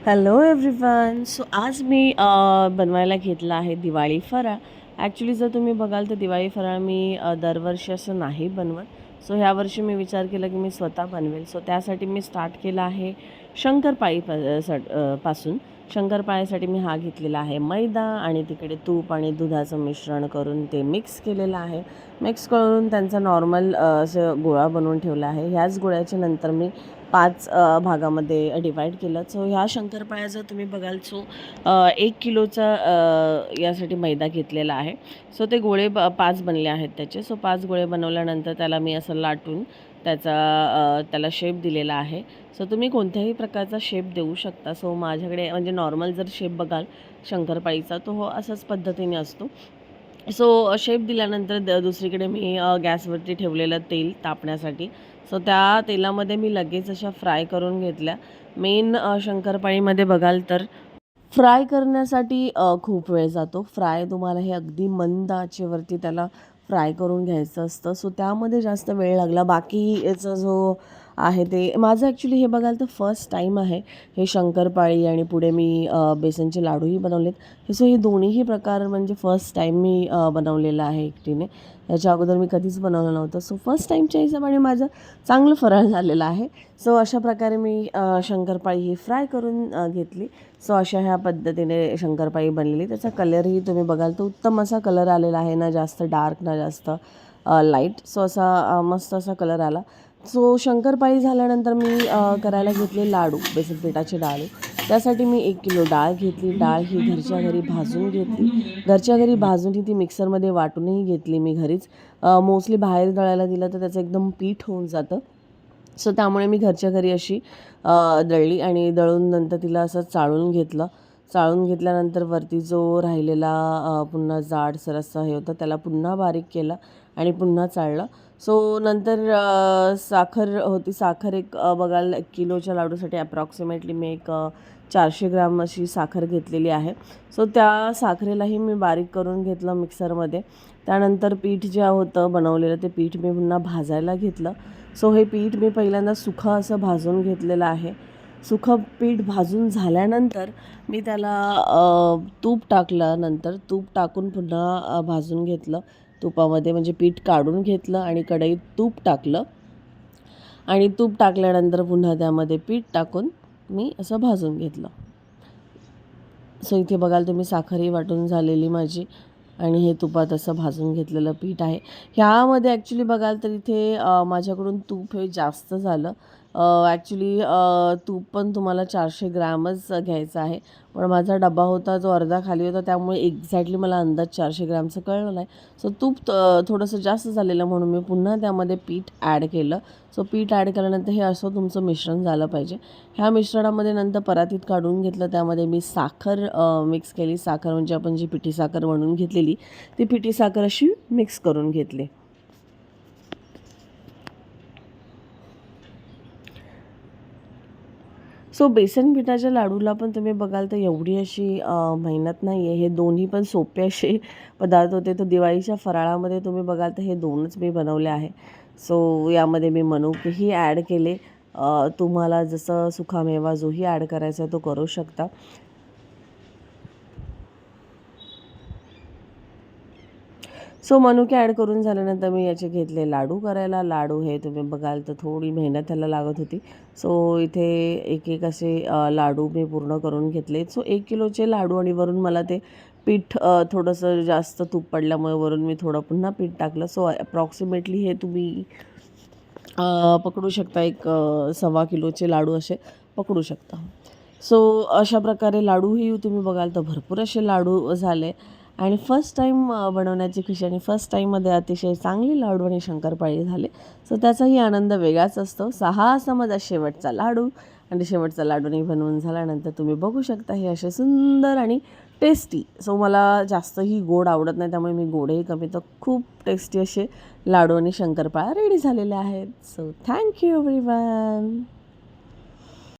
Hello everyone. So आज मी बनवायला घेतला आहे दिवाळी फराळ. ॲक्च्युली जर तुम्ही बघाल तर दिवाळी फराळ मी दरवर्षी असं नाही बनवत. सो ह्या वर्षी मी विचार केला की मी स्वतः बनवेल. सो त्यासाठी मी स्टार्ट केला आहे शंकरपाळी पासून. शंकरपाळ्यासाठी मी हा घेतलेला आहे मैदा आणि तिकडे तूप आणि दुधाचं मिश्रण करून ते मिक्स केलेलं आहे. मिक्स करून त्यांचा नॉर्मल असं गोळा बनवून ठेवला आहे. ह्याच गोळ्याच्या नंतर मी 5 भागामध्ये डिवाईड केलं. सो ह्या शंकरपाळ्या जर तुम्ही बघाल 1 किलोचा यासाठी मैदा घेतलेला आहे. सो ते गोळे 5 बनले आहेत त्याचे. सो 5 गोळे बनवल्यानंतर त्याला मी असं लाटून त्याला शेप दिलेला आहे. सो तुम्ही कोणत्याही प्रकारचा शेप देऊ शकता. सो माझ्याकडे म्हणजे नॉर्मल जर शेप बघाल शंकरपाळीचा तो हो असाच पद्धतीने असतो. सो शेप दिल्यानंतर दुसरीकडे मी गॅसवरती ठेवलेलं तेल तापण्यासाठी. सो त्या तेलामध्ये मी लगेच अशा फ्राय करून घेतल्या. मेन शंकरपाळीमध्ये बघाल तर फ्राय करण्यासाठी खूप वेळ जातो. फ्राय तुम्हाला हे अगदी मंद आचेवरती त्याला फ्राय करून घ्यायचं असतं. सो त्यामध्ये जास्त वेळ लागला. बाकी याचा जो आहे ते माझं ॲक्च्युली हे बघाल तर फर्स्ट टाईम आहे हे शंकरपाळी आणि पुढे मी बेसनचे लाडूही बनवलेत. सो हे दोन्हीही प्रकार म्हणजे फर्स्ट टाईम मी बनवलेलं आहे एकटीने. याच्या अगोदर मी कधीच बनवलं नव्हतं. सो फर्स्ट टाईमच्या हिशोबाने माझं चांगलं फराळ झालेलं आहे. सो अशा प्रकारे मी शंकरपाळी ही फ्राय करून घेतली. सो अशा ह्या पद्धतीने शंकरपाळी बनलेली. त्याचा कलरही तुम्ही बघाल तर उत्तम असा कलर आलेला आहे. ना जास्त डार्क ना जास्त लाईट. सो असा मस्त असा कलर आला. सो शंकरपाळी झाल्यानंतर मी करायला घेतले लाडू, बेसन पिठाचे लाडू. त्यासाठी मी 1 किलो डाळ घेतली. डाळ ही घरच्या घरी भाजून घेतली. घरच्या घरी भाजून ती मिक्सरमध्ये वाटूनही घेतली मी घरीच. मोस्टली बाहेर दळायला दिलं तर त्याचं एकदम पीठ होऊन जातं. सो त्यामुळे मी घरच्या घरी अशी दळली आणि दळून नंतर तिला असं चाळून घेतलं. चाळून घेतल्यानंतर वरती जो राहिलेला पुन्हा जाडसर असं हे होतं त्याला पुन्हा बारीक केलं आणि पुन्हा चाळलं. सो नंतर साखर होती. साखर एक बघाल 1 किलोच्या लाडूसाठी अप्रॉक्सिमेटली मी एक 400 ग्राम अशी साखर घेतलेली आहे. सो त्या साखरेलाही मी बारीक करून घेतलं मिक्सरमध्ये. त्यानंतर पीठ जे होतं बनवलेलं ते पीठ मी पुन्हा भाजायला घेतलं. सो हे पीठ मी पहिल्यांदा सुखं असं भाजून घेतलेलं आहे. सुखं पीठ भाजून झाल्यानंतर मी त्याला तूप टाकलं. नंतर तूप टाकून पुन्हा भाजून घेतलं तुपामध्ये. म्हणजे पीठ काढून घेतलं आणि कढईत तूप टाकलं आणि तूप टाकल्यानंतर पुन्हा त्यामध्ये पीठ टाकून मी असं भाजून घेतलं. सो इथे बघाल तुम्ही साखरही वाटून झालेली माझी आणि हे तुपात असं भाजून घेतलेलं पीठ आहे. ह्यामध्ये ॲक्च्युली बघाल तर इथे माझ्याकडून तूप हे जास्त झालं. ॲक्च्युली तूप पण तुम्हाला 400 ग्रॅमच घ्यायचं आहे. पण माझा डबा होता जो अर्धा खाली होता त्यामुळे एक्झॅक्टली मला अंदाज 400 ग्रॅमचं कळलं नाही. सो तूप थोडंसं जास्त झालेलं म्हणून मी पुन्हा त्यामध्ये पीठ ॲड केलं. सो पीठ ॲड केल्यानंतर हे असं तुमचं मिश्रण झालं पाहिजे. ह्या मिश्रणामध्ये नंतर परातीत काढून घेतलं. त्यामध्ये मी साखर मिक्स केली. साखर म्हणजे आपण जी पिठी साखर बनवून घेतलेली ती पिठी साखर अशी मिक्स करून घेतली. सो बेसन पिठाच्या लाडूला पण तुम्ही बघाल तर एवढी अशी मेहनत नाही आहे. हे दोन्ही पण सोपे असे पदार्थ होते. तर दिवाळीच्या फराळामध्ये तुम्ही बघाल तर हे 2च मी बनवले आहे. सो यामध्ये मी मनुकेही ॲड केले. तुम्हाला जसं सुकामेवा जोही ॲड करायचा आहे तो करू शकता. सो मनुके ॲड करून झाल्यानंतर मी याचे घेतले लाडू करायला. लाडू हे तुम्ही बघाल तर थोडी मेहनत त्याला लागत होती. सो इथे एक एक असे लाडू मी पूर्ण करून घेतले. सो 1 किलोचे लाडू आणि वरून मला ते पीठ थोडंसं जास्त तूप पडल्यामुळे वरून मी थोडं पुन्हा पीठ टाकलं. सो अप्रॉक्सिमेटली हे तुम्ही पकडू शकता एक 1.25 किलोचे लाडू असे पकडू शकता. सो अशा प्रकारे लाडूही तुम्ही बघाल तर भरपूर असे लाडू झाले आणि फर्स्ट टाईम बनवण्याची खुशी आणि फर्स्ट टाईममध्ये अतिशय चांगली लाडू आणि शंकरपाळी झाले. सो त्याचाही आनंद वेगळाच असतो. हा असा माझा शेवटचा लाडू आणि शेवटचा लाडूनी बनवून झाल्यानंतर तुम्ही बघू शकता हे असे सुंदर आणि टेस्टी. सो मला जास्तही गोड आवडत नाही त्यामुळे मी गोडही कमी. तर खूप टेस्टी असे लाडू आणि शंकरपाळ्या रेडी झालेल्या आहेत. So thank you everyone.